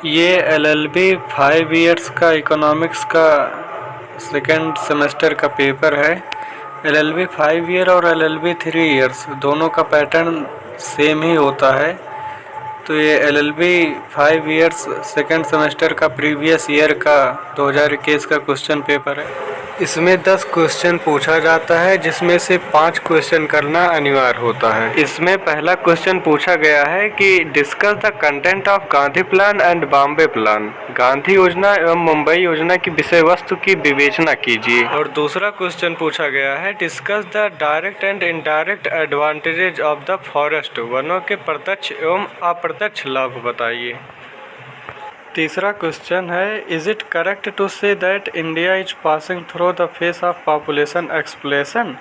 ये LLB 5 years का economics का सेकेंड सेमेस्टर का पेपर है। एलएलबी 5 ईयर और एलएलबी 3 इयर्स दोनों का पैटर्न सेम ही होता है। तो ये एलएलबी 5 इयर्स सेकेंड सेमेस्टर का प्रीवियस ईयर का 2021 का क्वेश्चन पेपर है। इसमें 10 क्वेश्चन पूछा जाता है, जिसमें से 5 क्वेश्चन करना अनिवार्य होता है। इसमें पहला क्वेश्चन पूछा गया है कि discuss the content of Gandhi plan and Bombay plan. Gandhi योजना एवं मुंबई योजना की विषय वस्तु की विवेचना कीजिए। और दूसरा क्वेश्चन पूछा गया है discuss the direct and indirect advantages of the forest. वनों के प्रत्यक्ष एवं अप्रत्यक्ष लाभ बताइए। तीसरा क्वेश्चन है is it correct to say that India is passing through the phase of population explosion.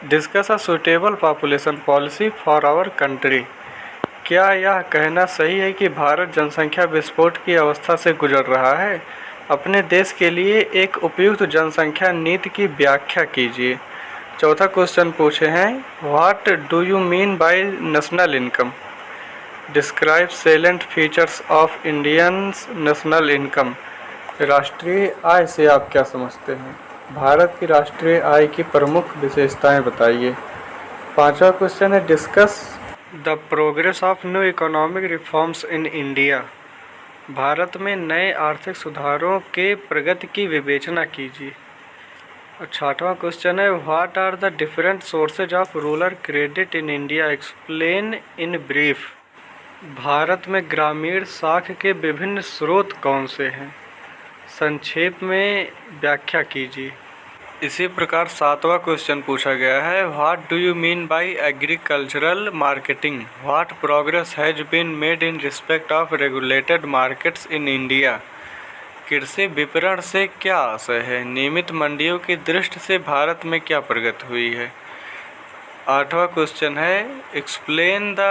Discuss a suitable population policy for our country. क्या यह कहना सही है कि भारत जनसंख्या विस्फोट की अवस्था से गुजर रहा है। अपने देश के लिए एक उपयुक्त जनसंख्या नीति की व्याख्या कीजिए। चौथा क्वेश्चन पूछे हैं what do you mean bye national income. Describe salient features of Indians national income. राष्ट्रीय आय से आप क्या समझते हैं। भारत की राष्ट्रीय आय की प्रमुख विशेषताएं बताइए। पांचवा क्वेश्चन है discuss the progress of new economic reforms in India. Bharat में नए आर्थिक सुधारों के प्रगति की विवेचना कीजिए। और छठवां क्वेश्चन है what are the different sources of rural credit in India explain in brief. Bharat में ग्रामीण साख के विभिन्न स्रोत कौन से हैं, संक्षेप में व्याख्या कीजिए। इसी प्रकार सातवां क्वेश्चन पूछा गया है what do you mean by agricultural marketing. What progress has been made in respect of regulated markets in India. कृषि विपणन से क्या आशय है। नियमित मंडियों की दृष्टि से भारत में क्या प्रगति हुई है। आठवां क्वेश्चन है explain the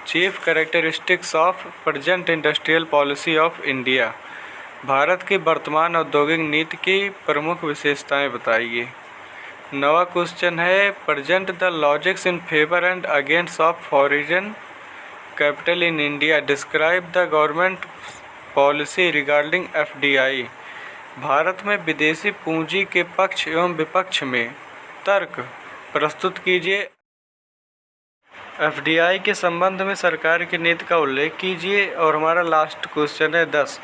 chief characteristics of present industrial policy of India. Bharat की वर्तमान औद्योगिक नीति की प्रमुख विशेषताएं बताइए। नवा क्वेश्चन है present the logics in favour and against of foreign capital in India. Describe the government policy regarding FDI. Bharat में विदेशी पूंजी के पक्ष एवं विपक्ष में तर्क प्रस्तुत कीजिए। एफडीआई के संबंध में सरकार की नीति का उल्लेख कीजिए। और हमारा लास्ट क्वेश्चन है 10।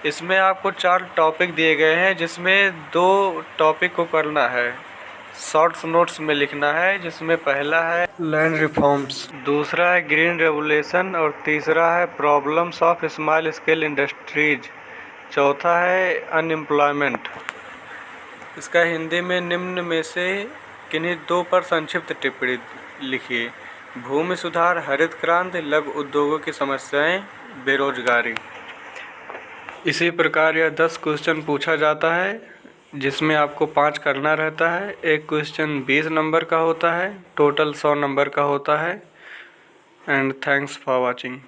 इसमें आपको 4 टॉपिक दिए गए हैं, जिसमें 2 टॉपिक को करना है, शॉर्ट्स नोट्स में लिखना है। जिसमें पहला है लैंड रिफॉर्म्स, दूसरा है ग्रीन रेवोल्यूशन और तीसरा है problems of small scale industries, चौथा है अनएम्प्लॉयमेंट। इसका हिंदी में निम्न में से किन्हीं 2 पर संक्षिप्त टिप्पणी लिखिए। भूमि सुधार, हरित क्रांति, लघु उद्योगों की समस्याएं, बेरोजगारी। इसी प्रकार यह 10 क्वेश्चन पूछा जाता है, जिसमें आपको 5 करना रहता है। एक क्वेश्चन 20 नंबर का होता है, टोटल 100 नंबर का होता है। And thanks for watching.